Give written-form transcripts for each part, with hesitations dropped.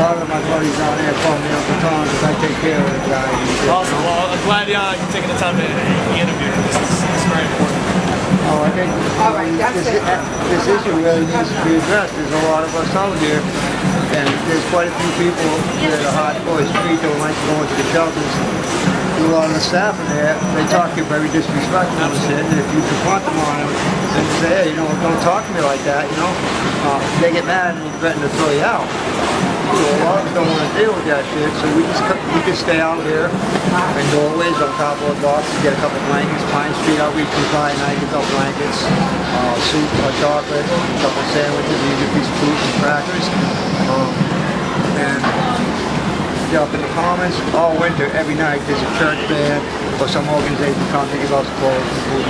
lot of my buddies down there call me Uncle Tom because I take care of the guy. Awesome. Well, I'm glad you're taking the time to interview. This is very important. Oh, I think this issue really needs to be addressed. There's a lot of us out here, and there's quite a few people that are hardcore street don't like to go into the shelters. A lot of the staff in there, they talk to you very disrespectful and shit, and if you confront them on it and say, hey, you know, don't talk to me like that, you know, they get mad and threaten to throw you out. So a lot of us don't want to deal with that shit, so we just stay out here in doorways on top of the docks, get a couple blankets. Pine Street Outreach can buy night, get a couple blankets, soup or chocolate, a couple sandwiches, maybe a piece of fruit and crackers. And up in the Commons, all winter, every night, there's a church band or some organization come to give us clothes and food.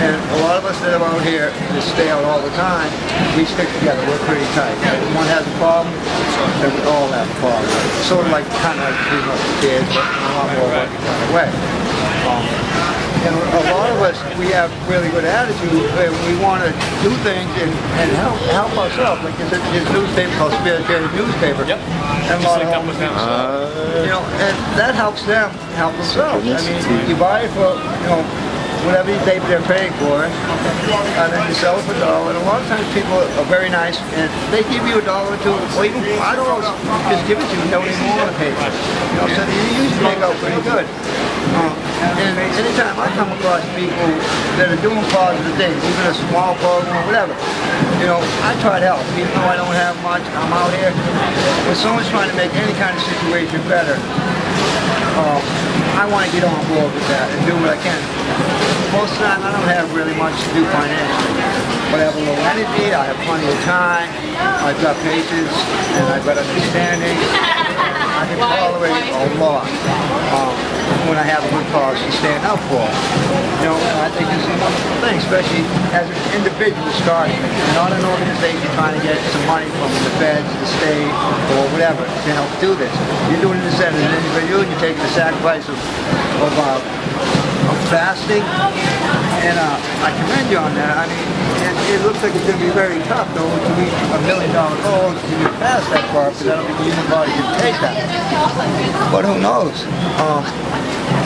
And a lot of us that are out here that stay out all the time, we stick together, we're pretty tight. If one has a problem, then we all have a problem. Sort of like, kind of like 3 Musketeers, but a lot more working kind of way. And a lot of us, we have really good attitude, and we want to do things and help ourselves. Like there's his newspaper called Spirit Newspaper. Yep. And a lot of homeless people. You know, and that helps them help themselves. I mean, you buy it for, you know, whatever they're paying for it, and then you sell it for $1. And a lot of times people are very nice, and they give you $1 or $2, or even $5, just give it to you, don't even want to pay for it. You know, so you usually make out pretty good. And anytime I come across people that are doing positive things, even a small program or whatever, you know, I try to help. Even though I don't have much, I'm out here. When someone's trying to make any kind of situation better, I want to get on board with that and do what I can. Most of the time, I don't have really much to do financially, but I have a little energy, I have plenty of time, I've got patience, and I've got understanding. I can tolerate a lot when I have a good cause to stand up for. You know, I think this is a wonderful thing, especially as an individual starting, not an organization trying to get some money from the feds, the state, or whatever to help do this. You're doing this as an individual, you're taking the sacrifice of fasting, and I commend you on that. I mean, it looks like it's going to be very tough, though, to reach $1 million goal to get past that far, because I don't think the human body can take that. But who knows?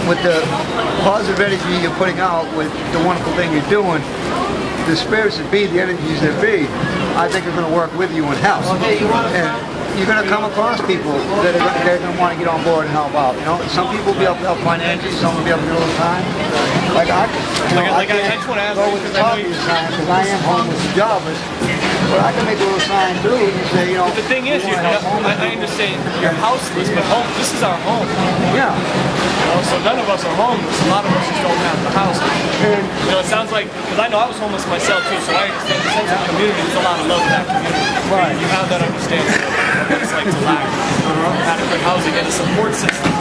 With the positive energy you're putting out, with the wonderful thing you're doing, the spirits that be, the energies that be, I think are going to work with you and help. And you're going to come across people that are going to want to get on board and help out. You know, some people will be able to help financially, some will be able to get a little time. Like I can't go with the coffee sign because I am homeless and jobless. But I can make a little sign too and say, you know. But the thing is, I understand you're houseless, but this is our home. Yeah. You know, so none of us are homeless. A lot of us just don't have the house. You know, it sounds like, because I know I was homeless myself too, so I understand the sense of community. There's a lot of love in that community. Right. You have that understanding of what it's like to lack adequate housing and a support system.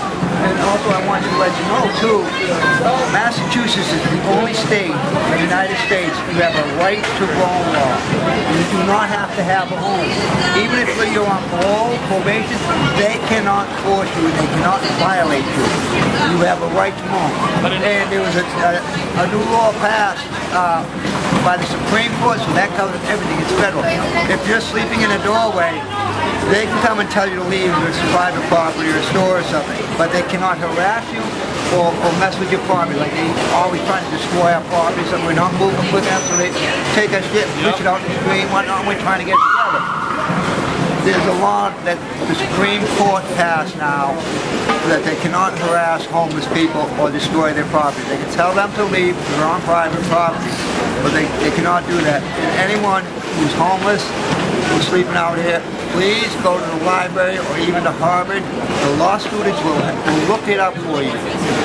And also I want to let you know too, Massachusetts is the only state in the United States who have a right to roam law. You do not have to have a home. Even if you're on parole, probation, they cannot force you, they cannot violate you. You have a right to roam. And there was a new law passed by the Supreme Court, so that covers everything. It's federal. If you're sleeping in a doorway, they can come and tell you to leave if it's private property or a store or something, but they cannot harass you or mess with your property. Like they always trying to destroy our property, so we're not moving quick enough, so they take our shit, push it out the street, whatnot, we're trying to get together. There's a law that the Supreme Court passed now that they cannot harass homeless people or destroy their property. They can tell them to leave if they're on private property, but they cannot do that. And anyone who's homeless, who's sleeping out here, please go to the library or even to Harvard. The law students will look it up for you.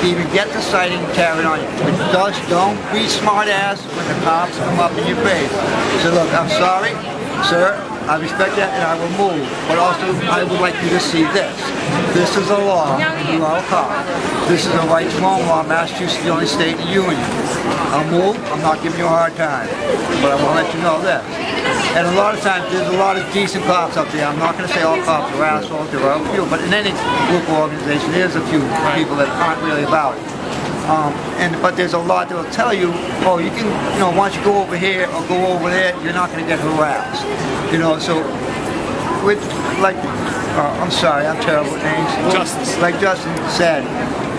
Even get the citing carried on you. But just don't be smart ass when the cops come up in your face. So look, I'm sorry, sir, I respect that and I will move. But also, I would like you to see this. This is a law, and you are a cop. This is a right to roam law. Massachusetts is the only state in the union. I'll move, I'm not giving you a hard time. But I want to let you know this. And a lot of times, there's a lot of decent cops up there. I'm not going to say all cops are assholes, there are a few, but in any group or organization, there's a few people that aren't really about it. But there's a lot that will tell you, oh, you can, you know, once you go over here or go over there, you're not going to get harassed. You know, so with like, I'm sorry, I'm terrible with names. Justice. Like Justin said,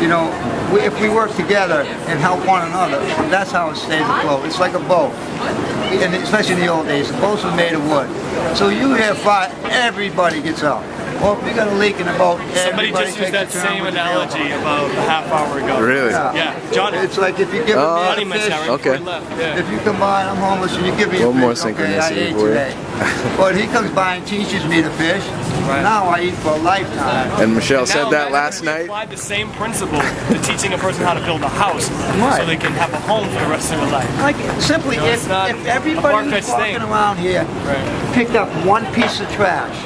you know, if we work together and help one another, that's how it stays afloat. It's like a boat. And especially in the old days, the boats were made of wood. So you have fire, everybody gets out. Or if you got a leak in the boat, Somebody just used that same analogy about a half hour ago. Really? Yeah, Johnny. It's like if you give me Johnny a mentioned that fish, right before Okay. he left. Yeah. if you come by and I'm homeless and you give me One a more fish, okay, I synchronicity ate for you. today. But he comes by and teaches me to fish. Right. Now I eat for a lifetime. And Michelle And now said that imagine last if we night. applied the same principle to teaching a person how to build a house, Right. so they can have a home for the rest of their life. Like simply, No, it's not if a everybody far-fetched who's walking thing. around here Right. picked up one piece of trash,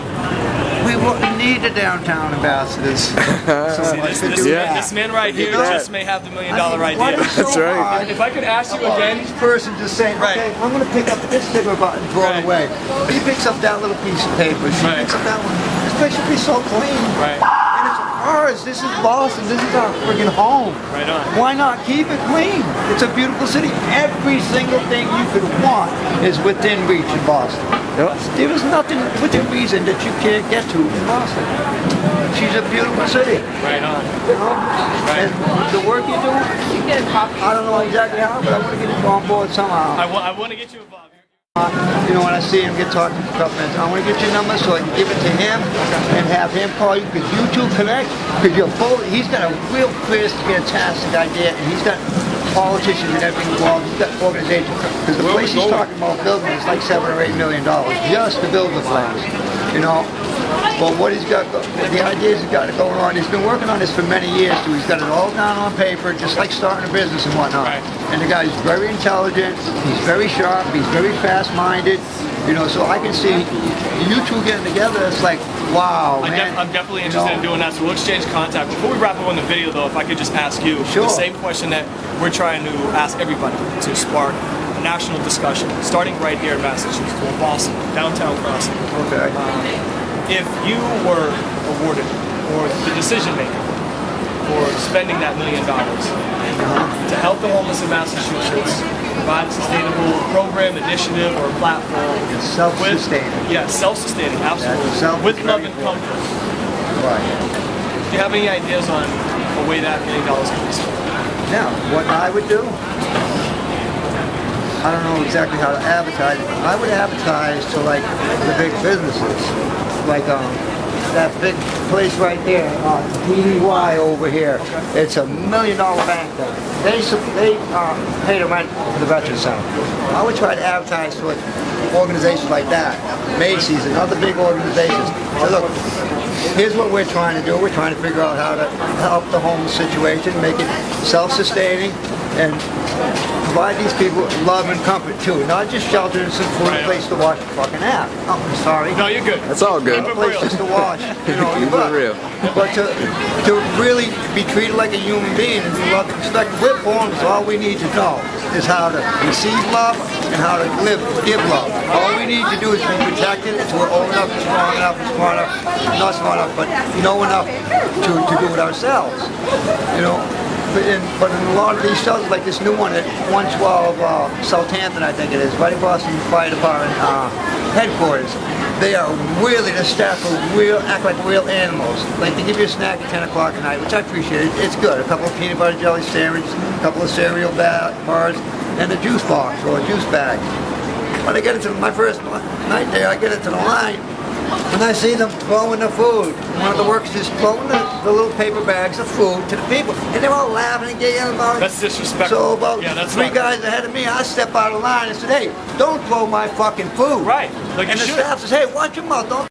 we wouldn't need the downtown ambassadors. So See, much this, to this, do man, that. this man right here You know? just may have the $1 million What idea. is so That's right. hard If I could ask you about again, each person just saying, Right. okay, I'm going to pick up this zipper button, throw Right. it away. He picks up that little piece of paper. She Right. picks up that one. This place should be so clean. right, And it's ours. This is Boston. This is our friggin' home. right on. Why not keep it clean? It's a beautiful city. Every single thing you could want is within reach in Boston. Yep. There is nothing within reason that you can't get to in Boston. She's a beautiful city. Right on. You know? And the work you do, I don't know exactly how, but I want to get you on board somehow. I want to get you involved. You know, when I see him get talking to a couple minutes, I want to get your number so I can give it to him and have him call you, because you two connect, because you're both, he's got a real clear, fantastic idea, and he's got politicians and everything involved, he's got organizations, because the place he's talking about building is like $7 or $8 million just to build the place, you know. But what he's got, the ideas he's got going on, he's been working on this for many years too. He's got it all down on paper, just like starting a business and whatnot. Right. And the guy's very intelligent, he's very sharp, he's very fast-minded, you know, so I can see you two getting together, it's like, wow, man. I'm definitely interested in doing that, so we'll exchange contact. Before we wrap up on the video though, if I could just ask you Sure. the same question that we're trying to ask everybody to spark a national discussion, starting right here in Massachusetts, or Boston, downtown Crossing. Okay. If you were awarded, or the decision maker, for spending that $1 million to help the homeless in Massachusetts, provide a sustainable program, initiative, or platform. Self-sustaining. Yeah, self-sustaining, absolutely. Self is With love very and comfort. Right. Do you have any ideas on a way that $1 million can be spent? Now, what I would do, I don't know exactly how to advertise it, but I would advertise to like the big businesses, like that big place right there, DDY over here. It's $1 million bank there. They pay the rent for the Veterans Center. I would try to advertise to organizations like that, Macy's and other big organizations. So look, here's what we're trying to do. We're trying to figure out how to help the homeless situation, make it self-sustaining, and provide these people love and comfort too. Not just shelter and some food, Right. a place to wash your fucking ass. Oh, I'm sorry. No, you're good. That's all good. Keep it A place real. just to wash, you know, your Keep it butt. real. But to really be treated like a human being and be loved and respected, we're forms. All we need to know is how to receive love and how to give love. All we need to do is be protected until we're old enough, strong enough, smart enough, not smart enough, but know enough to do it ourselves. You know. But in a lot of these shelters, like this new one at 112 Southampton, I think it is, right across from the fire department headquarters, they are really, the staff are act like real animals. Like they give you a snack at 10 o'clock at night, which I appreciate. It's good. A couple of peanut butter jelly sandwiches, a couple of cereal bars, and a juice box or a juice bag. When I get into my first night there, I get into the line, and I see them throwing the food. One of the workers is throwing the little paper bags of food to the people, and they're all laughing and giggling about it. That's disrespectful. So about Yeah, that's three not- guys ahead of me, I step out of line and said, "Hey, don't throw my fucking food." Right, like And you the should. staff says, "Hey, watch your mouth, don't."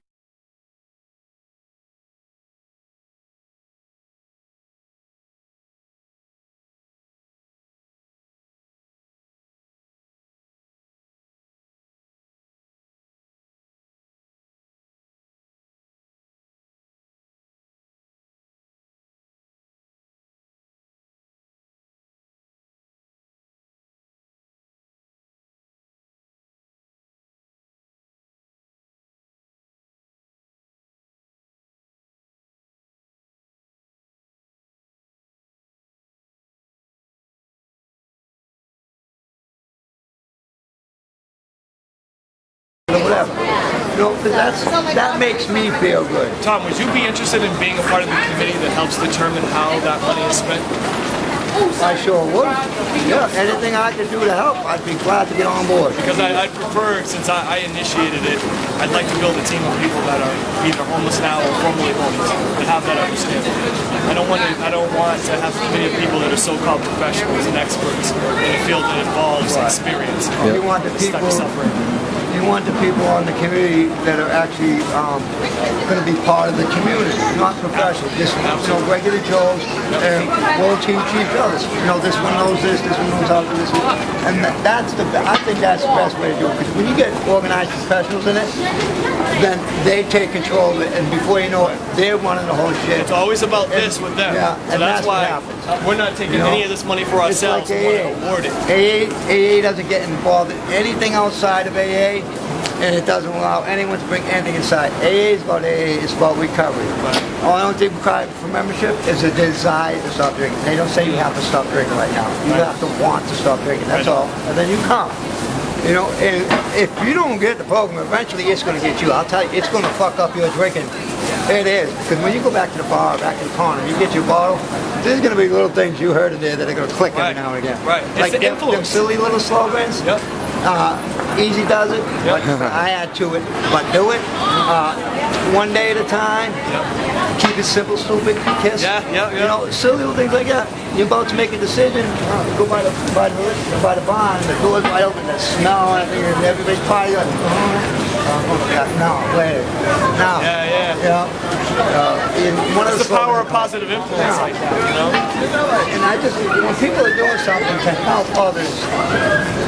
Whatever. You know, 'cause that makes me feel good. Tom, would you be interested in being a part of the committee that helps determine how that money is spent? I sure would. Yeah, anything I could do to help, I'd be glad to get on board. Because I'd prefer, since I initiated it, I'd like to build a team of people that are either homeless now or formerly homeless, that have that understanding. I don't want to have many people that are so-called professionals and experts in a field that involves experience. You want the people. You want the people on the community that are actually going to be part of the community, not professionals. Just regular Joes, and we'll teach each other. This one knows this one knows how to do this, and I think that's the best way to do it. Because when you get organized professionals in it, then they take control of it, and before you know it, they're running the whole shit. It's always about this with them. Yeah, so and that's what why happens. we're not taking any of this money for ourselves. It's like we want to award it. AA doesn't get involved in anything outside of AA, and it doesn't allow anyone to bring anything inside. AA is about AA, it's about recovery. Right. All I don't think required for membership is a desire to stop drinking. They don't say you have to stop drinking right now. You have to want to stop drinking, that's all. And then you come. And if you don't get the program, eventually it's going to get you. I'll tell you, it's going to fuck up your drinking. It is. Because when you go back to the bar, back to the corner, you get your bottle, there's going to be little things you heard in there that are going to click every now and again. Right. Like It's the them influence. silly little slogans. Yep. Easy does it, Yep. but I add to it. But do it one day at a time. Yep. Keep it simple, stupid, kiss. Yeah. Silly little things like that. You're about to make a decision. Go by the barn, and the door's wide open. The smell, and everybody's partying. Like, no, later. Now. Yeah. One of It's the power of positive influence like that, And I just, when people are doing something to help others,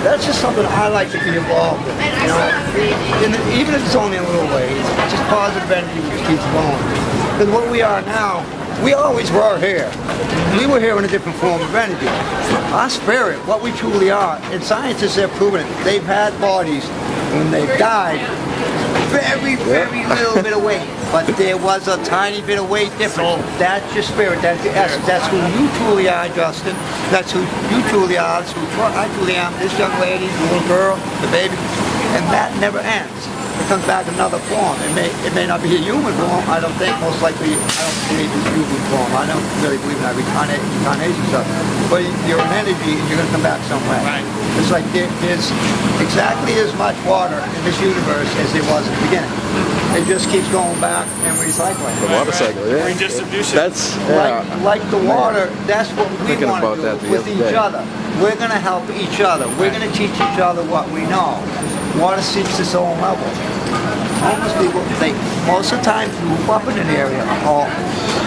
that's just something I like to be involved in. And even if it's only in little ways, just positive energy just keeps going. Because what we are now, we always were here. We were here in a different form of energy. Our spirit, what we truly are, and scientists have proven it. They've had bodies when they've died, very little bit of weight, but there was a tiny bit of weight difference. That's your spirit, that's your essence, that's who you truly are, Justin. That's who you truly are, that's who I truly am, this young lady, the little girl, the baby, and that never ends. It comes back in another form. It may not be a human form, I don't think, most likely, I don't believe it's human form. I don't really believe in that reincarnation stuff. But you're an energy and you're going to come back somewhere. Right. It's like there's exactly as much water in this universe as there was at the beginning. It just keeps going back and recycling. The water cycle, yeah. Redistribution. That's Like the water, that's what we want to do with each other. We're going to help each other. We're going to teach each other what we know. Water seeks its own level. Homeless people, most of the time move up in an area, or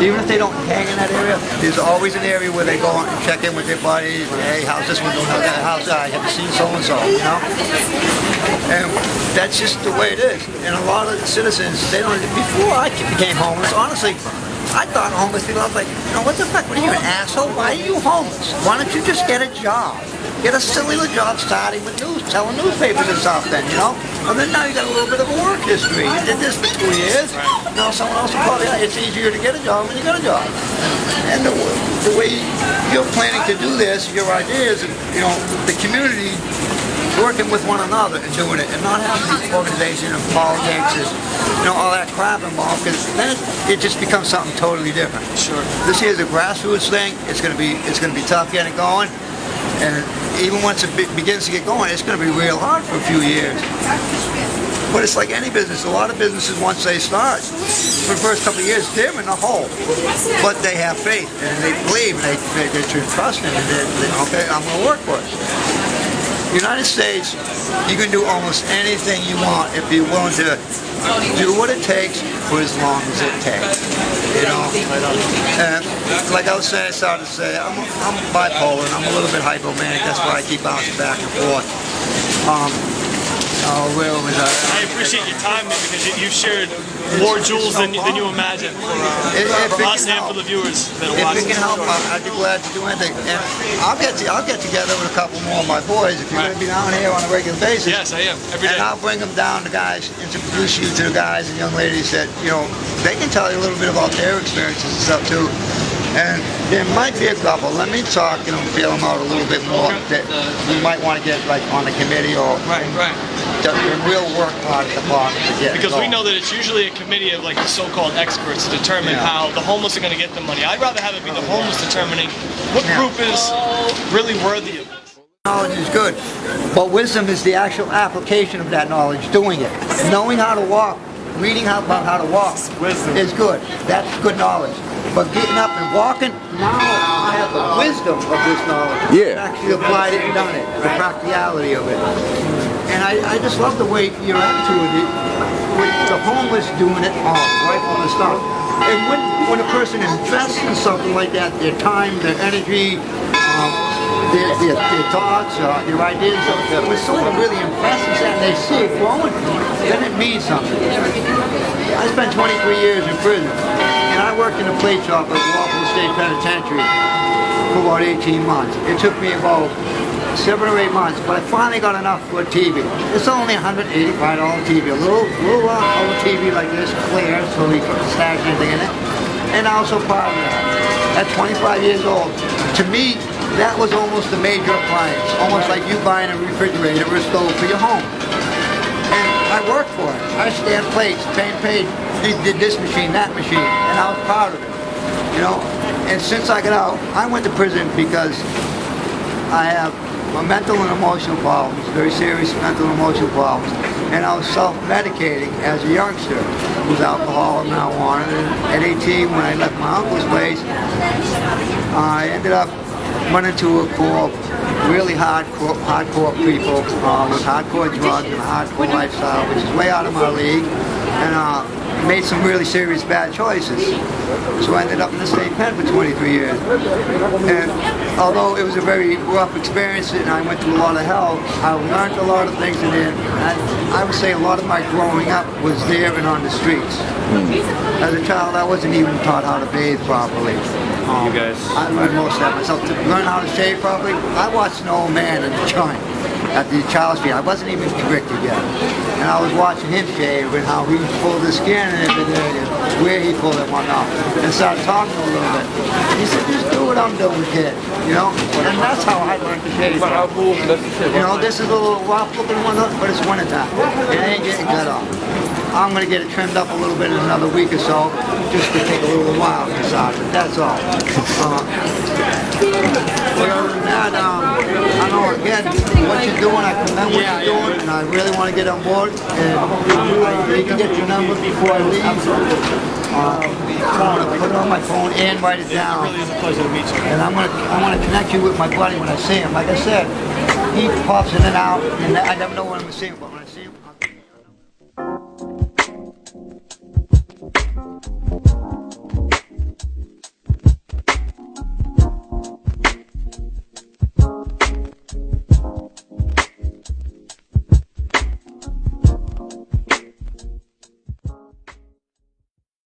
even if they don't hang in that area, there's always an area where they go and check in with their buddies. Hey, how's this one doing? How's that? Have you seen so-and-so, And that's just the way it is. And a lot of citizens, before I became homeless, honestly, I thought homeless people, I was like, what the fuck, what are you, an asshole? Why are you homeless? Why don't you just get a job? Get a silly little job starting with selling newspapers or something, And then now you got a little bit of a work history. You did this for 2 years. Someone else will probably, it's easier to get a job when you got a job. And the way you're planning to do this, your idea is, the community working with one another and doing it, and not having these organizations and politics and all that crap involved, because then it just becomes something totally different. Sure. This here is a grassroots thing. It's gonna be tough getting going, and even once it begins to get going, it's gonna be real hard for a few years. But it's like any business. A lot of businesses, once they start, for the first couple of years, they're in the hole. But they have faith, and they believe, and they trust in it. Okay, I'm going to work for it. United States, you can do almost anything you want if you're willing to do what it takes for as long as it takes. And like I was saying, I started to say, I'm bipolar, and I'm a little bit hypomanic. That's why I keep bouncing back and forth. I appreciate your time, man, because you shared more jewels than you imagine for us and for the viewers that are watching. If we can help, I'd be glad to do anything. And I'll get together with a couple more of my boys if you're going to be down here on a regular basis. Yes, I am. Every day. And I'll bring them down to guys, introduce you to the guys and young ladies that, they can tell you a little bit about their experiences and stuff too. And there might be a couple. Let me talk and feel them out a little bit more that you might want to get like on the committee or. Right. the real work part of the bottom to get Because we going. know that it's usually a committee of like the so-called experts to determine Yeah. how the homeless are going to get the money. I'd rather have it be the homeless determining what Yeah. group is really worthy of this. Knowledge is good, but wisdom is the actual application of that knowledge, doing it. Knowing how to walk, reading about how to walk Wisdom. is good. That's good knowledge. But getting up and walking, now I have the wisdom of this knowledge. Yeah. I've actually applied it and done it, the practicality of it. And I just love the way your attitude is with the homeless doing it all, right from the start. And when a person invests in something like that, their time, their energy, their thoughts, their ideas, when someone really impresses that and they see it growing, then it means something. I spent 23 years in prison, and I worked in a plate shop at Walpole State Penitentiary for about 18 months. It took me about 7 or 8 months, but I finally got enough for a TV. It's only $185 TV, a little old TV like this, clear, so you couldn't stash anything in it. And I was so proud of that. At 25 years old, to me, that was almost a major appliance, almost like you buying a refrigerator or a stove for your home. And I worked for it. I stamped plates, paid, did this machine, that machine, and I was proud of it. You know, and since I got out, I went to prison because I have mental and emotional problems, very serious mental and emotional problems, and I was self-medicating as a youngster with alcohol and marijuana. And at 18, when I left my uncle's place, I ended up running into a corp, really hardcore people with hardcore drugs and a hardcore lifestyle, which is way out of my league, and made some really serious bad choices. So I ended up in the state pen for 23 years. And although it was a very rough experience and I went through a lot of hell, I learned a lot of things in it. I would say a lot of my growing up was there and on the streets. As a child, I wasn't even taught how to bathe properly. You guys. I learned most of that myself. To learn how to shave properly, I watched an old man in the joint at the child street. I wasn't even convicted yet. And I was watching him shave and how he pulled the skin and everything, and where he pulled it one off. And started talking a little bit. He said, just do what I'm doing, kid. You know? And that's how I learned to shave. You know, this is a little rough looking one, but it's wintertime. It ain't getting cut off. I'm going to get it trimmed up a little bit in another week or so, just to take a little while to decide, but that's all. But other than that, I know, again, what you're doing, I commend what you're doing, and I really want to get on board, and you can get your number before I leave. I'm going to put it on my phone and write it down. It really is a pleasure to meet you. And I want to connect you with my buddy when I see him. Like I said, he pops in and out, and I never know when I'm going to see him, but when I see him,